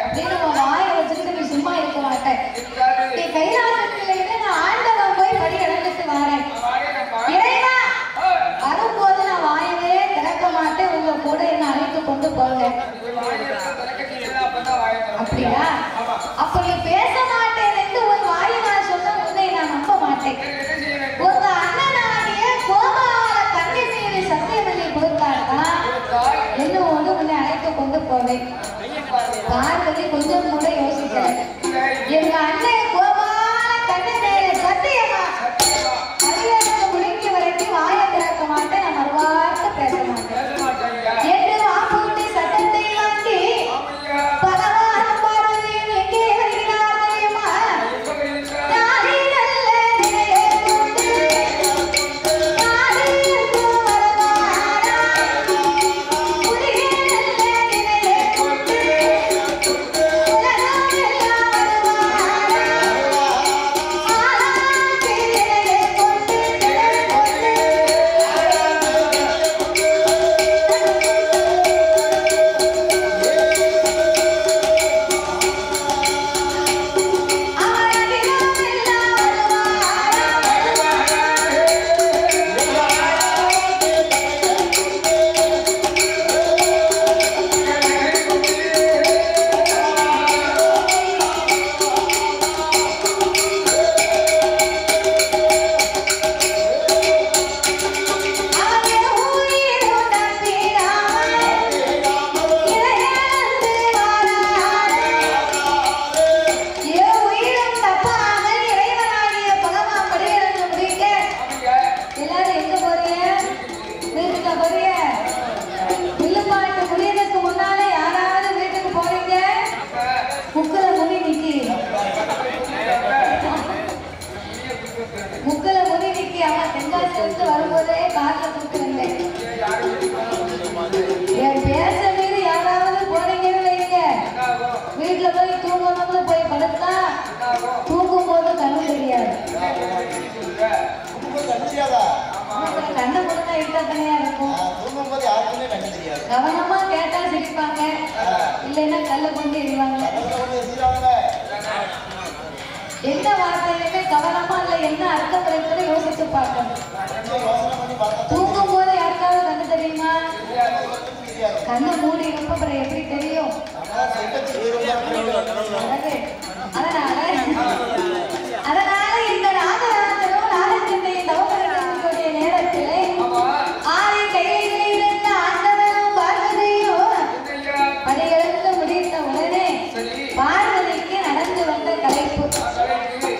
அப்படின்னு உன் வாயை வச்சுக்கிட்டு நீ சும்மா இருக்க மாட்டேன். நீ கைலாசத்துல இருந்து நான் ஆண்டவன் போய் படி இழந்துட்டு வரேன். இறைவா வரும்போது நான் வாயவே திறக்க மாட்டேன், உங்க கூட என்ன அழைத்து கொண்டு போங்க. அப்படியா? அப்ப நீ பேச மாட்டேன் என்று ஒரு வாயை நான் சொன்ன உன்னை நான் நம்ப மாட்டேன். உங்க அண்ணனாகிய கோபால கண்ணி மீது சத்தியவதி கொடுத்தாருன்னா என்னோடு உன்னை அழைத்து கொண்டு போவேன். பார்வதி கொஞ்சம் கூட யோசிக்கல. எங்க அண்ணன் கோபால கண்ணி மேல சத்தியமா அடியேற்கு முடிக்க வரைக்கும் வாயை திறக்க மாட்டேன், நான் மறுவார்த்தை பேச மாட்டேன் என்று வாக்குறுதி சட்டத்தை வாங்கி பகவான் பார்வதியும் எங்கே வருகிறார் தெரியுமா? நாடி நல்ல நிலையை கொண்டு நாடிற்கு வருவாரா, புதிய நல்ல நிலையை கொண்டு உலகம் எல்லாம் வருவாரா, ஆளாக்கி நிலையை கொண்டு நிலை கொண்டு வரும்போதே கார்ல கூட்டு வந்தேன். என் பேச மீது யாராவது போனீங்கன்னு வைங்க, வீட்டுல போய் தூங்கணும்னு போய் படுத்தா தூங்கும் போது கண்ணு தெரியாது. கண்ணை கொடுத்தா இருட்டத்தனையா இருக்கும். கவனமா கேட்டா சிரிப்பாங்க, இல்லைன்னா கல்ல கொண்டு எறிவாங்க. எந்த வார்த்தையுமே கவனமா இல்ல என்ன அர்த்தம் இருக்கிறத யோசிச்சு பார்க்கணும். தூங்கும் போது யாருக்காவது கண்ணு தெரியுமா? கண்ணை மூடி இருப்ப அப்புறம் எப்படி தெரியும்? அதனால இந்த ராஜராஜனும் ராஜச்சண்டையின் தவமரக்கூடிய நேரத்திலே ஆதி கையிலே இருந்த ஆண்டவனும் பார்வதியும் படியிழந்து முடித்த உடனே பார்வதிக்கு நடந்து வந்த கலைப்பு.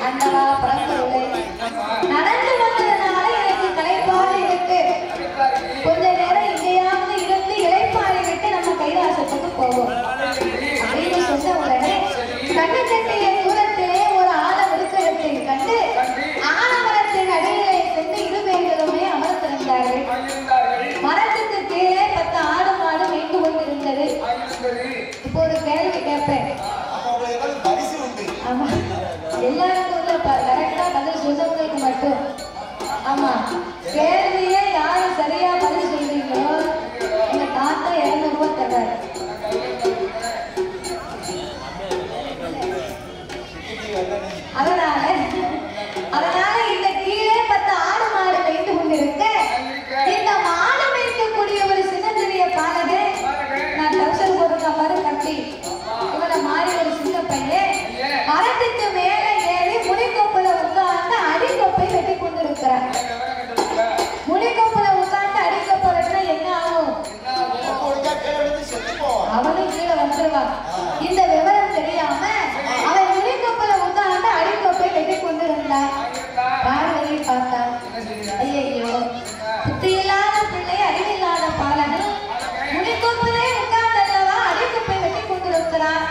அண்டவா பரம்பரை நடந்து வந்ததுனால எனக்கு கலைப்பாடு இருக்கு, கொஞ்ச நேரம் எங்கேயாவது இருந்து இலைப்பாறை விட்டு நம்ம கைலாசத்துக்கு போவோம் அப்படின்னு சொன்ன உடனே கண்ணு கட்டிய தூரத்திலே ஒரு ஆலமரத்தை கண்டு ஆலமரத்தின் அடியிலே சென்று இருவேர்களுமே அமர்ந்திருந்தார்கள். மரத்துக்கு கீழே 10 ஆடு மாடு மேய்ந்து கொண்டிருந்தது. இப்போ ஒரு கேள்வி கேட்பேன். ஆமா, எல்லாருக்கும் கரெக்டா பதில் சொல்றவங்களுக்கு மட்டும். ஆமா, கேள்வியே யாரு சரியா பதில் சொல்றீங்களோ எங்க தாத்தா 200 ரூபாய் தர்றாரு. அதனால இந்த கீழே 10 ஆடு மாடு மேய்ந்து கொண்டிருக்க இந்த மாடு மேய்க்கக்கூடிய ஒரு சின்னஞ்சிறிய பாலகை, நான் டவுசர் போட்டிருக்க பாரு கட்டி, இவனை மாறி ஒரு சின்ன பையன் மரத்துக்கு மேல ஏறி முனிக்கொப்புல உட்கார்ந்து அடிக்கொப்பை வெட்டி கொண்டிருக்கிறார். முனிக்கொப்புல உட்கார்ந்து அடிக்கொப்பை வெட்டினா என்ன ஆகும்? அவனும் கீழே வந்துருவான். இந்த விவரம் தெரியாம அவன் முனிக்கொப்புல உட்கார்ந்து அடிக்கொப்பை வெட்டி கொண்டிருந்தான். பார்வதி பார்த்தா, ஐயோ புத்தி இல்லாத பிள்ளை, அறிவில்லாத பாலனும் முனிக்கொப்புலே உட்கார்ந்தல்லவா அடிக்கொப்பை வெட்டி கொண்டிருக்கிறான்.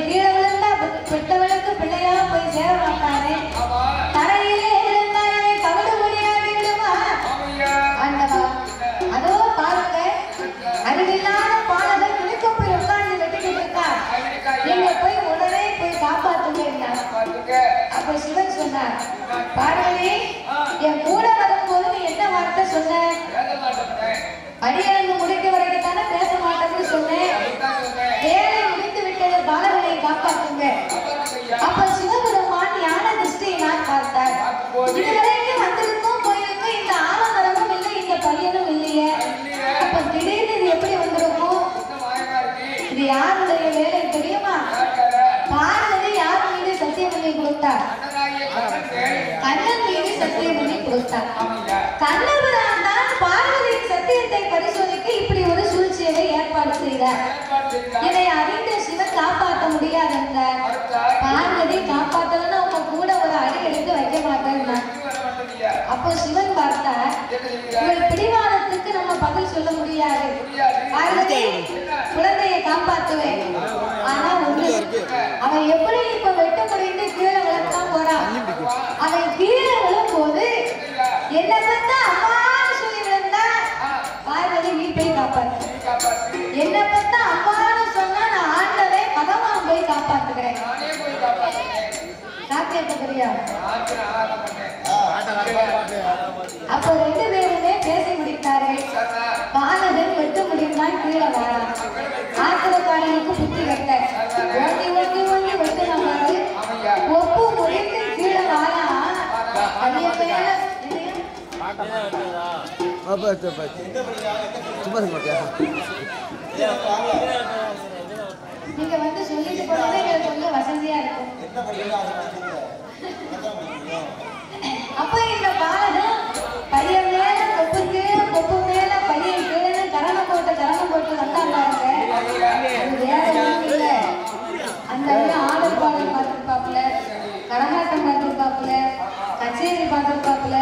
கீழே விழுந்தா பெற்றவளுக்கு பிள்ளையா போய் சேர மாட்டானே, தரையிலே இருந்தாலே தவிடு முடியாது விடுமா? ஆண்டவா, அதோ பாருங்க, அறிவில்லாத பாலகன் முனிக்கொப்பில் உட்கார்ந்து வெட்டிக்கிட்டு இருக்கான், நீங்க போய் உடனே போய் காப்பாத்துங்க. அப்ப சிவன் சொன்னார், பார்வதி என் கூட வரும்போது நீ என்ன வார்த்தை சொன்ன? அடியாங்க முடிக்க வரைக்கும் தானே பேச மாட்டேன்னு சொன்னேன். வேலை முடித்து விட்டது ஏற்பாடு செய்தார். இதை அறிந்த சிவன் காப்பாற்ற முடியாது என்றார். பார்வதி காப்பாற்றலன்னா உங்க கூட ஒரு அடி எடுத்து வைக்க மாட்டேன்னா. அப்போ சிவன் பார்த்தார், இவள் பிடிவாதத்துக்கு நம்ம பதில் சொல்ல முடியாது. பார்வதி குழந்தையை காப்பாற்றுவேன். ஆனா ஒண்ணு, அவன் எப்படி இப்ப வெட்ட முடிந்து கீழே விழத்தான் போறான். அவன் கீழே விழும் போது என்ன பார்த்தா அம்மான்னு சொல்லி விழுந்தா பார்வதி நீ போய் காப்பாத்து. என்ன பார்த்தா அம்மான்னு சொன்னா நான் ஆண்டவே பகவான் போய் காப்பாத்துக்கிறேன். காப்பாத்துக்கிறியா? அப்ப ரெண்டு பேருமே பேசி முடித்தார்கள். பாலகன் வெட்ட முடியும்தான் கீழே வாரான். ஆத்திரக்காரனுக்கு புத்தி கட்ட ஓட்டி ஓட்டி ஓட்டி வெட்டு நம்பாரு. ஒப்பு முடிந்து கீழே வாரான். நீங்க வந்து சொல்லிட்டு போனதே எங்களுக்கு கொஞ்சம் வசதியா இருக்கும். அப்ப இந்த பாலகன் பையன் மேல கொப்பு மேல பையன் கீழே கரணம் போட்டு வந்தா பாருங்க. அது வேற ஒண்ணும் இல்ல. அந்த ஆடல் பாடல் பார்த்துருப்பாப்புல, கரகாட்டம் பார்த்துருப்பாப்புல, கச்சேரி பார்த்துருப்பாப்புல.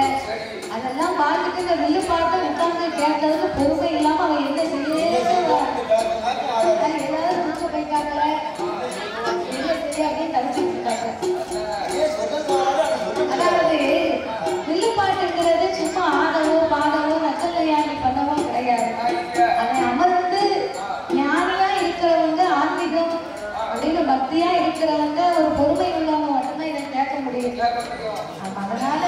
அதெல்லாம் பார்த்துட்டு இந்த வில்லு பாட்டு உட்கார்ந்து கேட்டதுக்கு பொறுமை இல்லாம அவன் என்ன செய்ய ஏதாவது முடிச்ச போய்க்காப்புல என்ன செய்ய அப்படின்னு தடுச்சுட்டு இருக்காங்க. அதாவது வில்லு பாட்டுங்கிறது சும்மா ஆடவோ பாடவோ நச்சலையாண்டி பண்ணவோ கிடையாது. அதை அமர்ந்து ஞானியா இருக்கிறவங்க, ஆன்மீகம் அப்படின்னு பக்தியா இருக்கிறவங்க, ஒரு பொறுமை உள்ளவங்க மட்டும்தான் இதை கேட்க முடியும். அதனால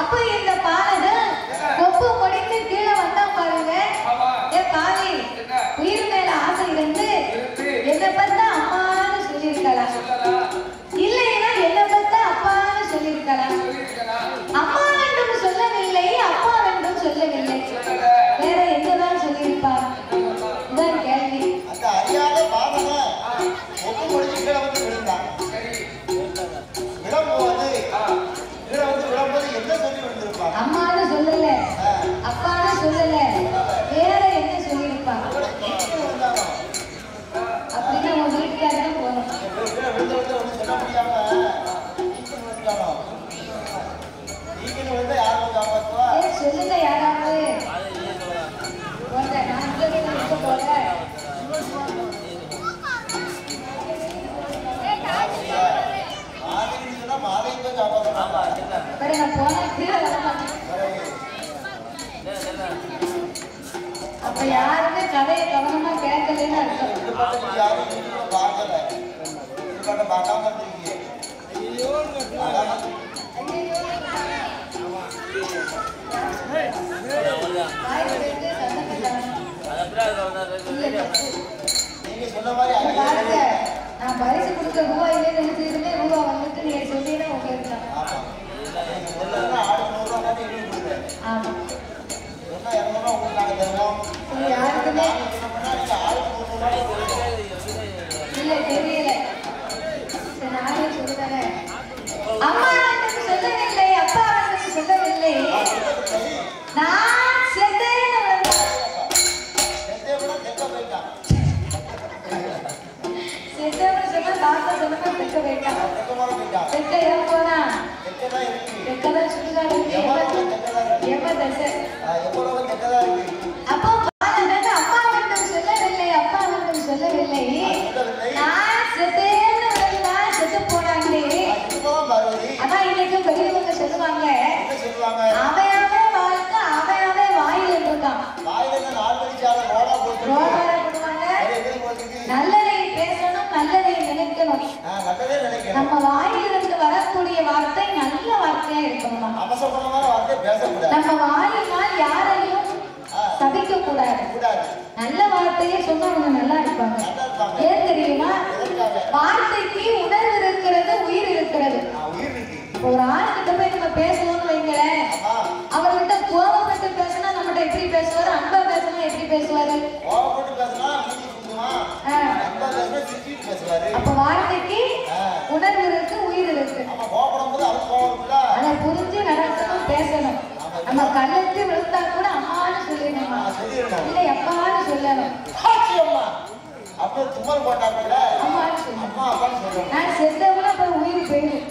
அப்ப இந்த பாலகன் கொப்பு முடிந்து கீழே வந்தா பாருங்க. ஏ பாவி, உயிர் மேல ஆசை இருந்து என்ன பார்த்தா அம்மான்னு சொல்லியிருக்கலாம், இல்லைன்னா என்ன பார்த்தா அப்பான்னு சொல்லியிருக்கலாம். அம்மா என்றும் சொல்லவில்லை, அப்பா என்றும் சொல்லவில்லை, வேற என்னதான் சொல்லியிருப்பார்? இதான் கேள்வி. அம்மான்னு சொல்லல, அப்பான்னு சொல்லல, வேற என்ன சொல்லியிருப்பான்? அப்படின்னா உங்க வீட்டுக்காரதான் போகணும். சொல்லுங்க யாராவது. நான் போல அப்ப யாருமே கதையை கவனமா கேட்கலன்னு அர்த்தம். நான் பரிசு கொடுத்த ரூபாயிலே நினைச்சிருந்தே ரூபா வந்துட்டு நீங்க சொன்னீங்கன்னா உங்களுக்கு ஆமா யாருக்குமே இல்ல தெரியல. நானே சொல்லுறேன், அம்மா எனக்கு சொல்லவில்லை, அப்பா எனக்கு சொல்லவில்லை, நான் செத்தேன்னு சொன்னா தாத்தா சொன்னா பெக்க போயிட்டான். பெக்க ஏன் போனா பெக்கதான் சுடுகாடு எம்ம தசை. அப்போ பாலகன் அம்மா மட்டும் சொல்லவில்லை, அப்பா மட்டும் சொல்லவில்லை, நான் செத்தேன்னு செத்து போனாங்களே. அதான் இன்னைக்கு பெரியவங்க சொல்லுவாங்க, அவையாவே வாழ்க்கை அவையாவே வாயில் இருக்கான். நல்லதை பேசணும், நல்லதை நினைக்கணும். நம்ம வாயிலிருந்து வரக்கூடிய வார்த்தை நல்ல வார்த்தையா இருக்கணுமா? நம்ம வாயினால் யாரையும் சபிக்க கூடாது. நல்ல வார்த்தையே சொன்னா அவங்க நல்லா இருப்பாங்க. ஏன் தெரியுமா? வார்த்தைக்கு உணர்வு இருக்கிறது, உயிர் இருக்கிறது. ஒரு ஆள்கிட்ட போய் நம்ம பேசணும்னு வைங்களேன், அவர்கிட்ட கோபப்பட்டு பேசினா நம்மகிட்ட எப்படி பேசுவாரு, அன்பா பேசினா எப்படி பேசுவாரு? அப்ப வார்த்தைக்கு உணர்வு இருக்கு, உயிர் இருக்கு. அதை புரிஞ்சு நடக்கணும், பேசணும். நம்ம கண்ணுக்கு விழுத்தா கூட அம்மான்னு சொல்லணும், இல்ல எப்பான்னு சொல்லணும். நான் செத்தவங்க அப்புறம் உயிர் போயிடும்.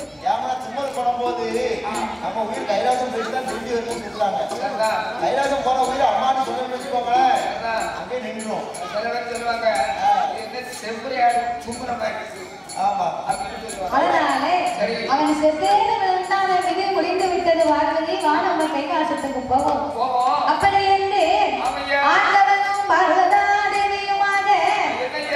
தும்மல் போடும்போது நம்ம உயிர் கைலாசம் போயிட்டு திரும்பி வருதுன்னு சொல்றாங்க. கைலாசம் போன உயிர் அம்மான்னு சொல்லி வச்சுக்கோங்களேன், அங்கே நின்றுடும். சொல்லுவாங்க அதனால அவன் செத்தேன்னு விழுந்தான், விதி முடிந்து விட்டது. வாழ்வதை வா நம்ம கைலாசத்துக்கு போவோம். அப்படி என்று ஆண்டவனும் பார்வதா தேவியுமாக அந்த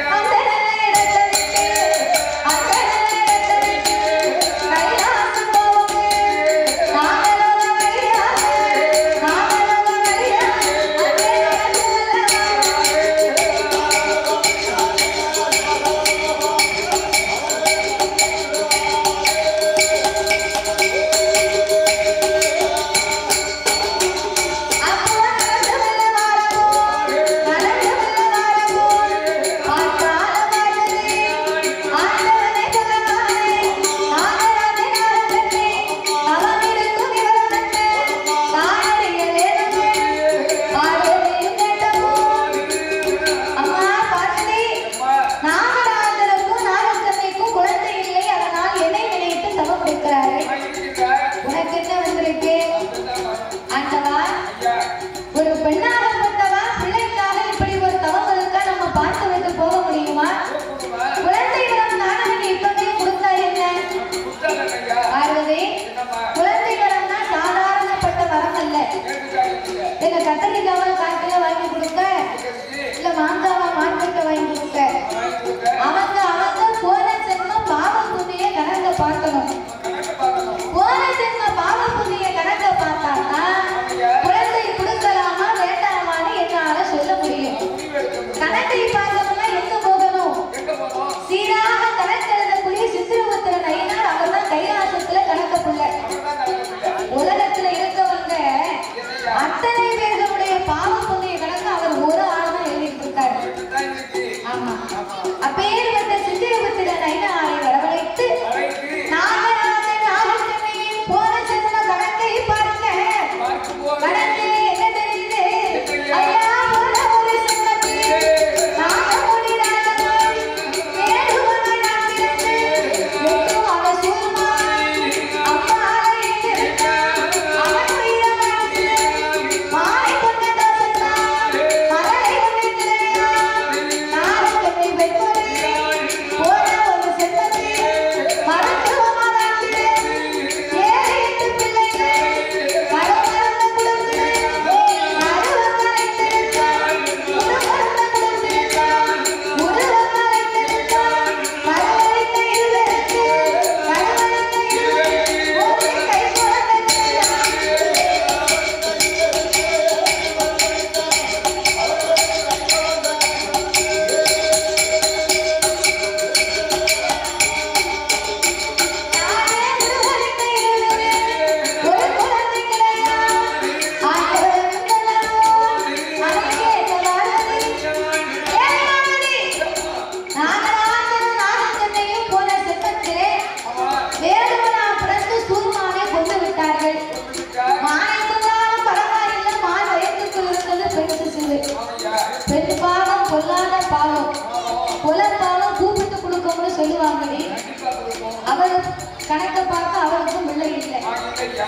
கணக்க பார்த்தா அவருக்கும் பிள்ளை இல்லை.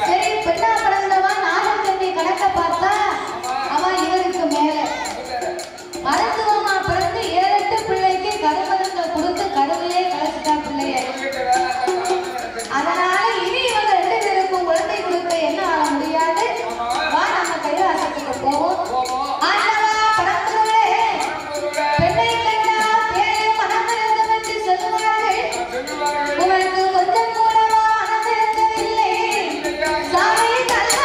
சரி, பெண்ணா பிறந்தவா நாகக்கண்ணி கணக்க பார்த்தா அவன் இவருக்கு மேல. மருத்துவமா பிறந்து 7-8 பிள்ளைக்கு கருமருந்தை கொடுத்து கருவிலே கலைச்சிட்டா பிள்ளைய. அதனால இனி இவங்க 2 பேருக்கும் குழந்தை கொடுக்க என்ன ஆக முடியாது. வா நம்ம கைலாசத்துக்கு போவோம். ஆண்டவா பரம்பொருளே, பெண்ணை கண்டா பேரும் மனமிருந்தம் என்று சொல்லுவார்கள். உனக்கு கொஞ்சம் கூடவா மனமிருந்தவில்லை. சாமி கல்ல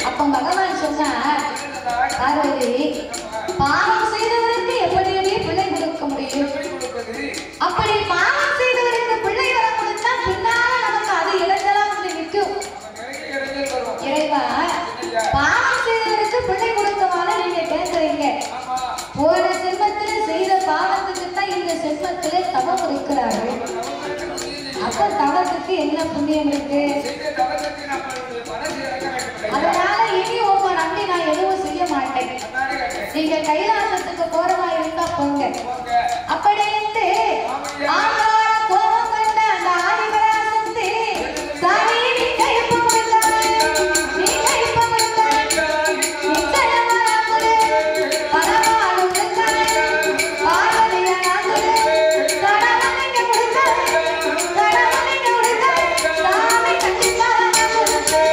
அப்ப பகவான் சொன்னார், பார்வதி, பாவம் செய்தவருக்கு எப்படியுமே பிள்ளை கொடுக்க முடியும். அப்படி பாவம் செய்தவருக்கு பிள்ளை வர கொடுத்தா பின்னால நமக்கு அது இடைஞ்சலா வந்து நிற்கும். இறைவா, பாவம் செய்தவருக்கு பிள்ளை கொடுக்கவான நீங்க கேட்கறீங்க. போன செல்வத்திலே செய்த பாவத்துக்கு தான் இந்த செல்வத்திலே தவம் இருக்கிறார்கள். அப்ப தவத்துக்கு என்ன புண்ணியம் இருக்கு? அதனால இனி உங்க நம்பி நான் எதுவும் செய்ய மாட்டேன். நீங்க கைலாசத்துக்கு போறதா இருந்தா போங்க. அப்படி என்று ஆங்கார கோபம் கொண்ட அந்த ஆதிபராசக்தி, சாமி நீங்க எப்ப கொடுத்தாரு, நீங்க எப்ப கொடுத்தாரு, நிச்சயமா கொடு, பரவாயில்ல கொடுத்தாரு, பார்வதியா கொடு, கடவுள் நீங்க கொடுத்தாரு, கடவுள் நீங்க கொடுத்தாரு, சாமி கண்டிப்பா கொடுத்தாரு.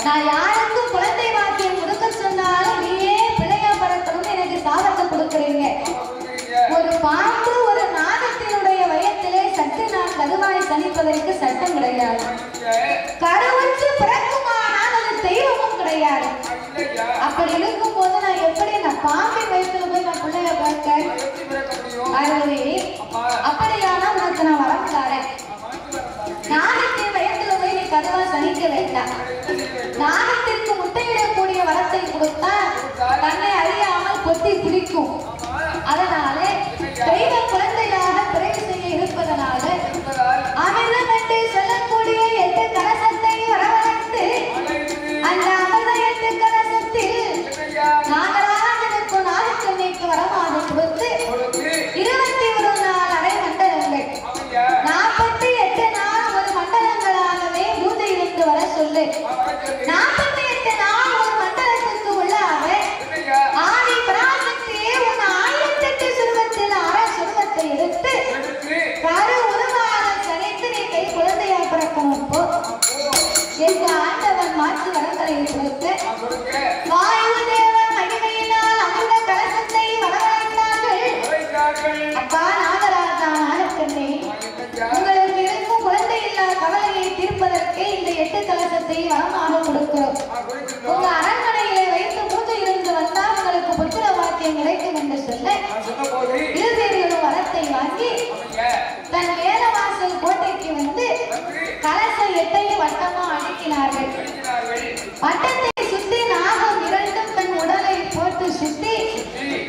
நான் யாருக்கும் குழந்தை வாக்கியம் கொடுக்க சொன்னாலும் நீயே பிள்ளையா பறக்கணும்னு எனக்கு சாபத்தை கொடுக்குறீங்க. ஒரு பாம்பு ஒரு நாகத்தினுடைய வயத்திலே சற்று நான் கருவாய் சனிப்பதற்கு சட்டம் கிடையாது. கருவுற்று பிறக்குமானால் அது தெய்வமும் கிடையாது. அப்படி இருக்கும் போது நான் எப்படி நான் பாம்பின் வயசுல போய் நான் பிள்ளைய பார்க்க? அப்படியான உனக்கு நான் வரம் தாரேன். நாகத்தின் வயத்துல போய் நீ கருவா சனிக்க வேண்டாம். நாகத்திற்கு முட்டையிடக்கூடிய வரத்தை கொடுத்தா தன்னை அறியாமல் கொத்தி பிடிக்கும். அதனாலே தெய்வ குழந்தையாக பிறகு செய்ய இருப்பதனால அமிர்தம் என்று சொல்லக்கூடிய 8 கலசத்தை வரவழைத்து அந்த அமிர்த 8 கலசத்தில் நாகராஜனுக்கு நாகக்கண்ணிக்கு வரமாக கொடுத்து 21 நாள் அடை மண்டலங்கள் 48 நாள் ஒரு மண்டலங்களாகவே பூஜையிலிருந்து வர சொல்லு. 48 நாள் ஒரு மண்டலத்துக்கு உள்ளாக ஆதி பராசக்தியே உன் 1008 சுருவத்தில் அரை சுருவத்தை எடுத்து கரு உருவாக சனித்து நீ கை குழந்தையா பிறக்கணும் போ என்ற ஆண்டவன் மாற்று வரங்களை கொடுத்து வாயு தேவன் மகிமையினால் அமிர்த கலசத்தை வரவழைத்தார்கள். அப்பா நாகராஜா நாகக்கண்ணே, உங்களுக்கு இருக்கும் குழந்தை இல்லா கவலையை தீர்ப்பதற்கு இந்த 8 கலசத்தை வரமாக கொடுக்கிறோம். உங்க அரண்மனையிலே வைத்து பூஜை இருந்து வந்தால் உங்களுக்கு புத்திர வாக்கியம் கிடைக்கும் என்று சொல்ல இருதேவியோட வரத்தை வாங்கி தன் வேதவாசல் கோட்டைக்கு வந்து கலச 8ஐயும் வட்டமா அடுக்கினார்கள். வட்டத்தை சுற்றி நாகம் 2 தன் உடலை போட்டு சுற்றி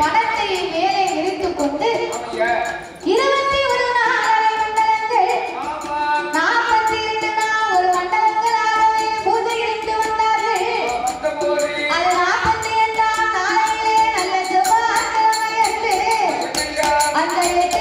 படத்தை மேலே விரித்துக் கொண்டு 21 நாள் மண்டலங்கள் 48 நாள் ஒரு மண்டலங்களாகவே பூஜையிலிருந்து வந்தார்கள். அது 48 நாளையிலே நல்ல செவ்வாய்க்கிழமை அன்று அந்த 8